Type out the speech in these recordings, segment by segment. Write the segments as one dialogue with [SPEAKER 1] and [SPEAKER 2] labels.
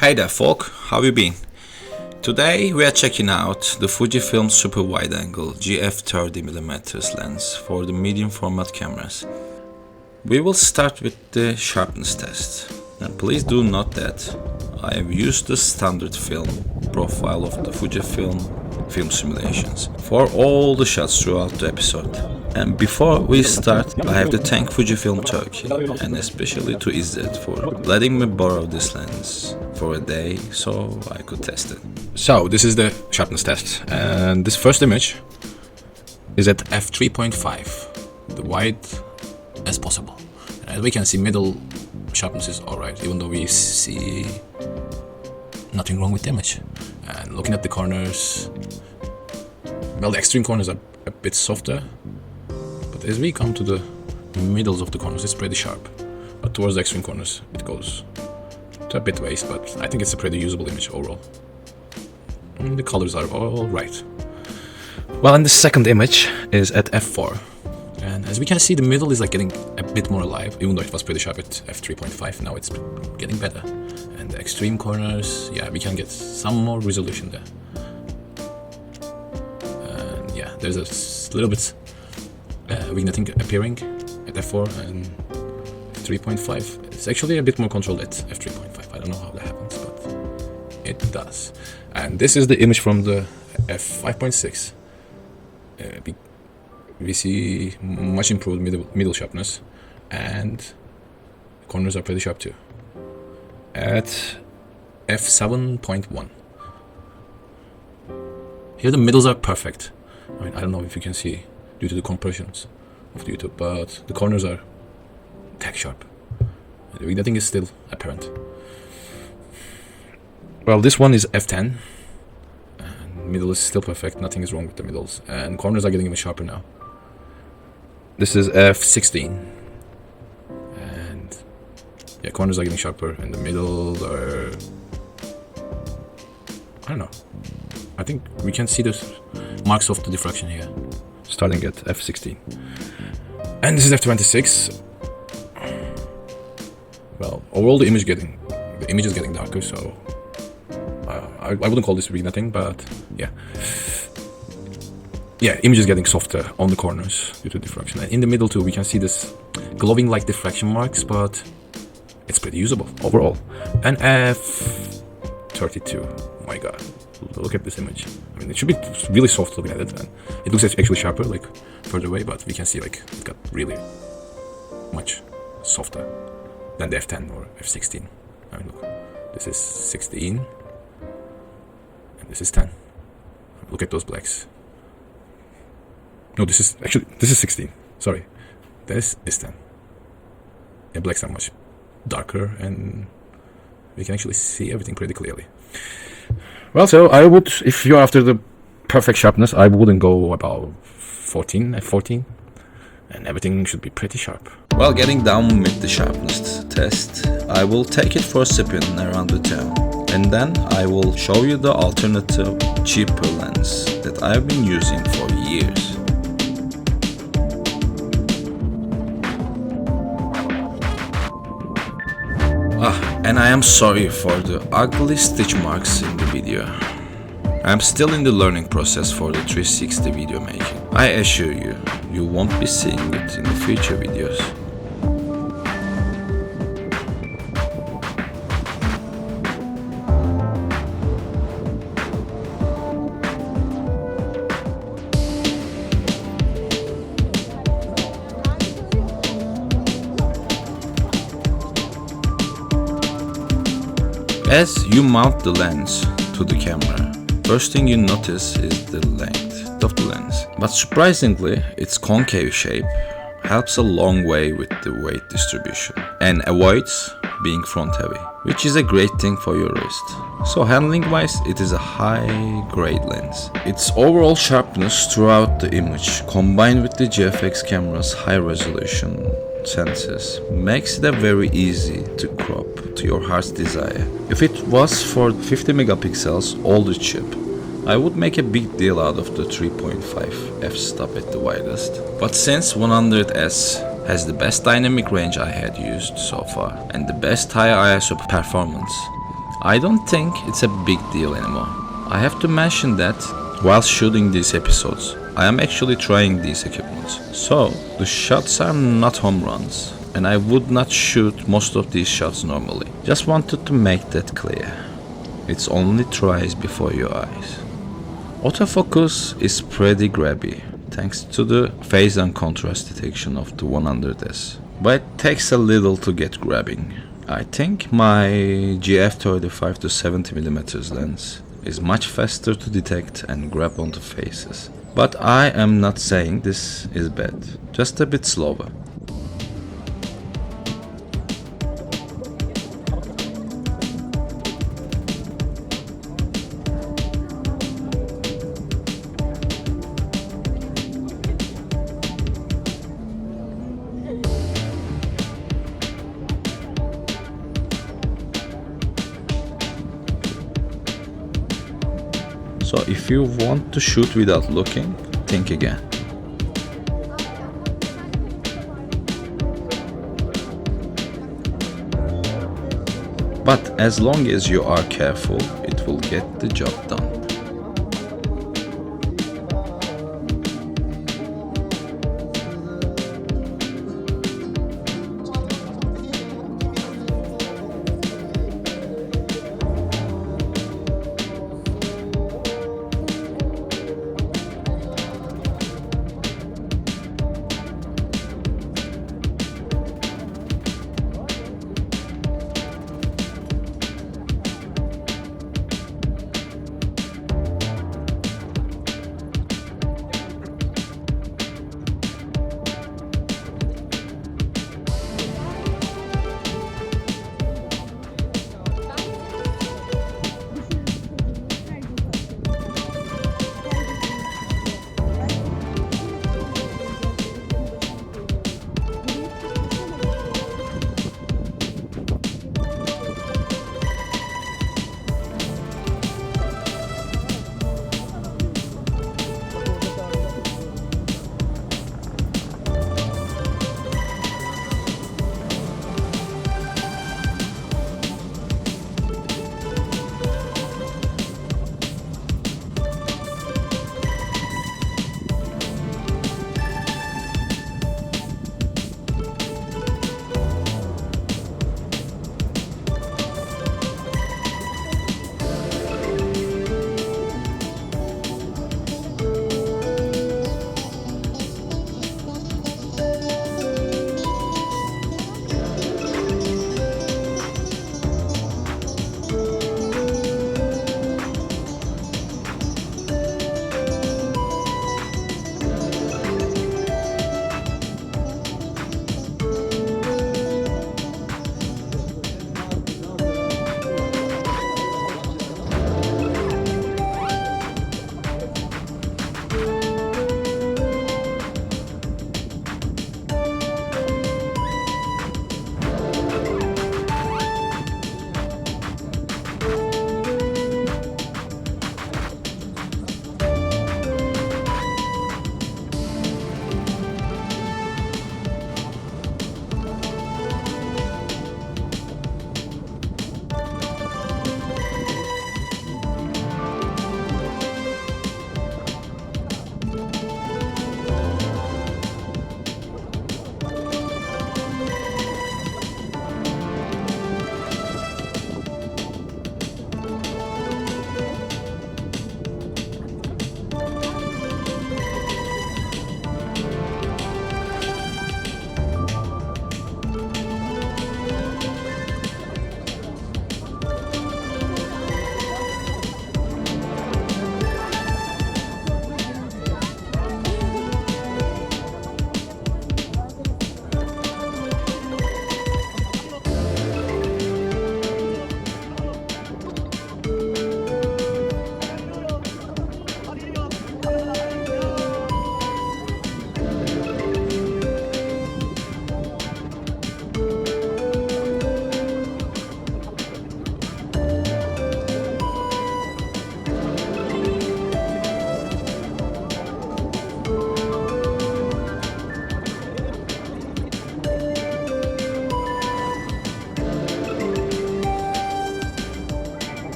[SPEAKER 1] Hey there folk, how you been? Today we are checking out the Fujifilm super wide angle GF 30mm lens for the medium format cameras. We will start with the sharpness test. And please do note that I have used the standard film profile of the Fujifilm film simulations for all the shots throughout the episode. And before we start, I have to thank Fujifilm Turkey and especially to Izzet for letting me borrow this lens for a day so I could test it.
[SPEAKER 2] So this is the sharpness test, and this first image is at f3.5, the wide as possible. As we can see, middle sharpness is alright, even though we see nothing wrong with the image. And looking at the corners, well, the extreme corners are a bit softer, but as we come to the middles of the corners, it's pretty sharp. But towards the extreme corners, it goes to a bit waste, but I think it's a pretty usable image overall. And the colors are all right. Well, and the second image is at f4. And as we can see, the middle is like getting a bit more alive, even though it was pretty sharp at f3.5, now it's getting better. And the extreme corners, yeah, we can get some more resolution there. And yeah, there's a little bit vignetting appearing at f4 and 3.5. It's actually a bit more controlled at f3.5. I don't know how that happens, but it does. And this is the image from the f5.6. We see much improved middle sharpness, and corners are pretty sharp too. At f7.1. Here the middles are perfect. I mean, I don't know if you can see due to the compressions of the YouTube, but the corners are tack sharp. The vignetting is still apparent. Well, this one is f10. And middle is still perfect, nothing is wrong with the middles. And corners are getting even sharper now. This is f16. And yeah, corners are getting sharper and the middle are, I don't know. I think we can see the marks of the diffraction here, starting at f16. And this is f26. Well, overall the image is getting darker, so I wouldn't call this vignetting, but yeah. Yeah, image is getting softer on the corners due to diffraction. And in the middle too, we can see this glowing like diffraction marks, but it's pretty usable overall. And f32, oh my god, look at this image. I mean, it should be really soft looking at it, and it looks actually sharper like further away, but we can see like it got really much softer than the f10 or f16. I mean, look, this is 16, and this is 10. Look at those blacks. No, this is 16. Sorry, this is 10. The blacks are much darker, and we can actually see everything pretty clearly. Well, so I would, if you're after the perfect sharpness, I wouldn't go about 14 at 14, and everything should be pretty sharp.
[SPEAKER 1] While getting down with the sharpness test, I will take it for a spin around the town. And then I will show you the alternative, cheaper lens that I've been using for years. And I am sorry for the ugly stitch marks in the video. I'm still in the learning process for the 360 video making. I assure you, you won't be seeing it in the future videos. As you mount the lens to the camera, first thing you notice is the length of the lens. But surprisingly, its concave shape helps a long way with the weight distribution and avoids being front heavy, which is a great thing for your wrist. So handling wise, it is a high grade lens. Its overall sharpness throughout the image, combined with the GFX camera's high resolution sensors, makes it a very easy to crop to your heart's desire. If it was for 50 megapixels older chip, I would make a big deal out of the 3.5 f-stop at the widest. But since 100S has the best dynamic range I had used so far and the best high ISO performance, I don't think it's a big deal anymore. I have to mention that while shooting these episodes, I am actually trying these equipments. So, the shots are not home runs, and I would not shoot most of these shots normally. Just wanted to make that clear. It's only tries before your eyes. Autofocus is pretty grabby, thanks to the phase and contrast detection of the 100S. But it takes a little to get grabbing. I think my GF35 to 70mm lens is much faster to detect and grab onto faces. But I am not saying this is bad, just a bit slower. So if you want to shoot without looking, think again. But as long as you are careful, it will get the job done.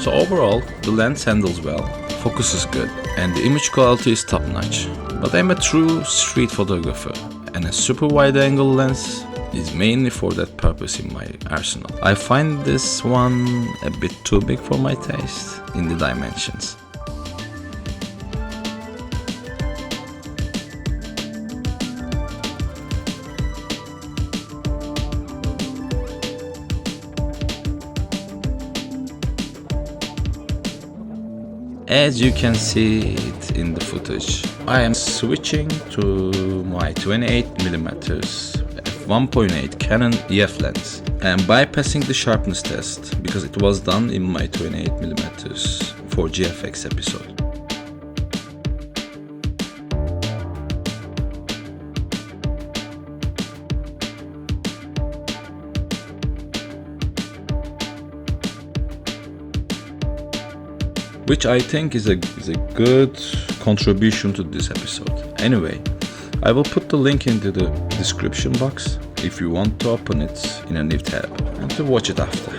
[SPEAKER 1] So overall, the lens handles well, focus is good, and the image quality is top notch. But I'm a true street photographer, and a super wide angle lens is mainly for that purpose in my arsenal. I find this one a bit too big for my taste in the dimensions. As you can see it in the footage, I am switching to my 28mm f1.8 Canon EF lens and bypassing the sharpness test because it was done in my 28mm for GFX episode. Which I think is a good contribution to this episode. Anyway, I will put the link into the description box if you want to open it in a new tab and to watch it after.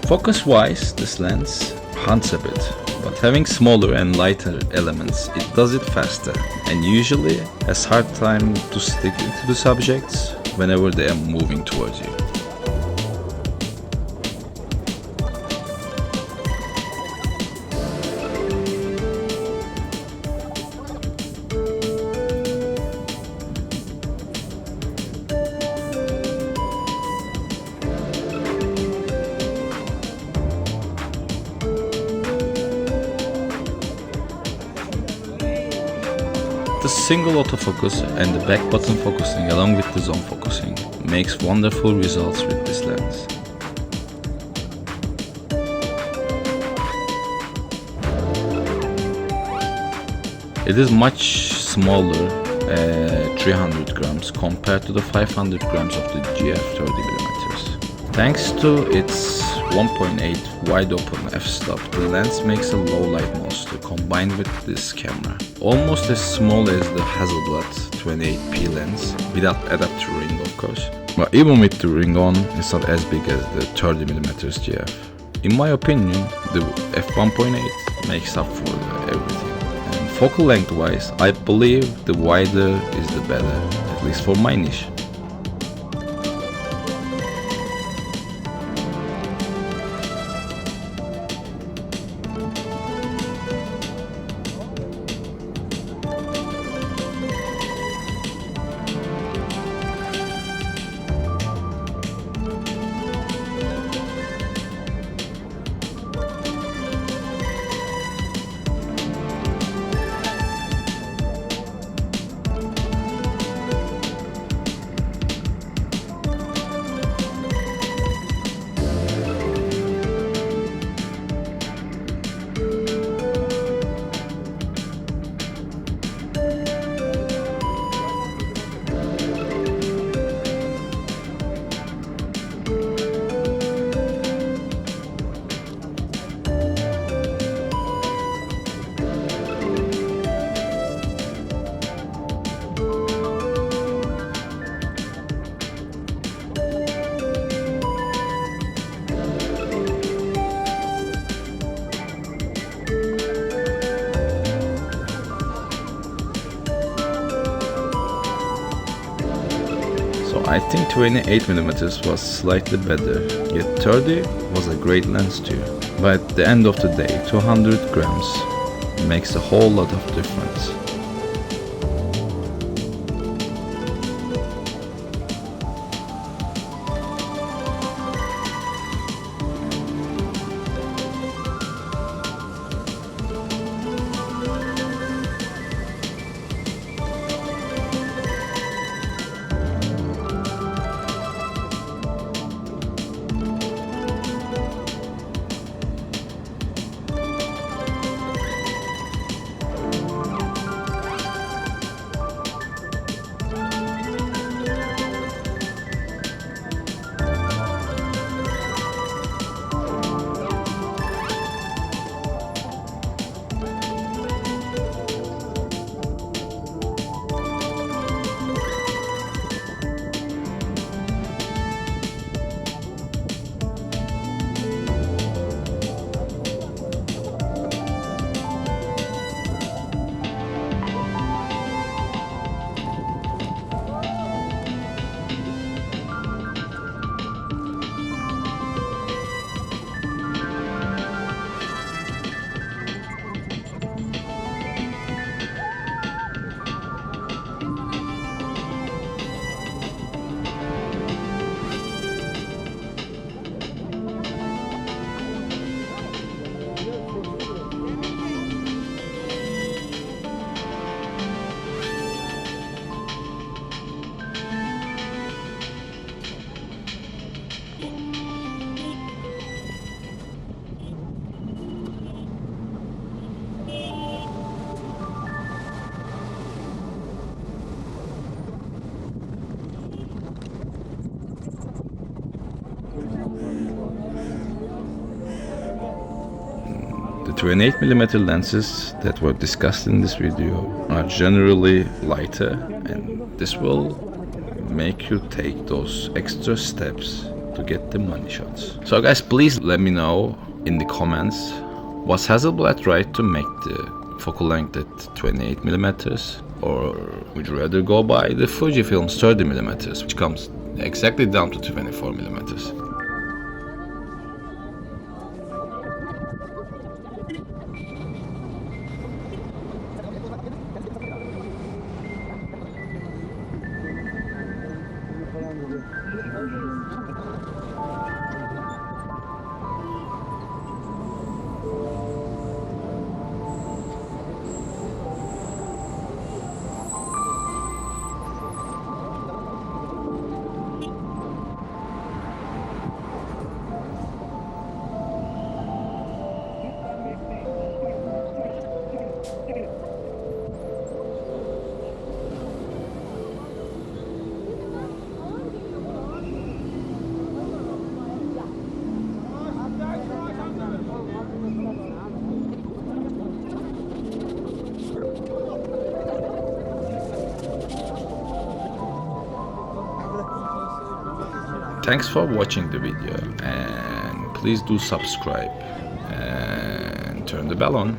[SPEAKER 1] Focus-wise, this lens hunts a bit, but having smaller and lighter elements, it does it faster and usually has hard time to stick into the subjects whenever they are moving towards you. The single autofocus and the back button focusing along with the zoom focusing makes wonderful results with this lens. It is much smaller, 300 grams compared to the 500 grams of the GF 30mm. Thanks to its 1.8 wide open f-stop, the lens makes a low light monster combined with this camera. Almost as small as the Hasselblad 28p lens, without adapter ring of course. But even with the ring on, it's not as big as the 30mm GF. In my opinion, the f1.8 makes up for everything. And focal length wise, I believe the wider is the better, at least for my niche. I think 28mm was slightly better, yet 30 was a great lens too. But at the end of the day, 200 grams makes a whole lot of difference. 28mm lenses that were discussed in this video are generally lighter, and this will make you take those extra steps to get the money shots. So guys, please let me know in the comments, was Hasselblad right to make the focal length at 28mm, or would you rather go by the Fujifilm 30mm, which comes exactly down to 24mm? Thanks for watching the video, and please do subscribe and turn the bell on.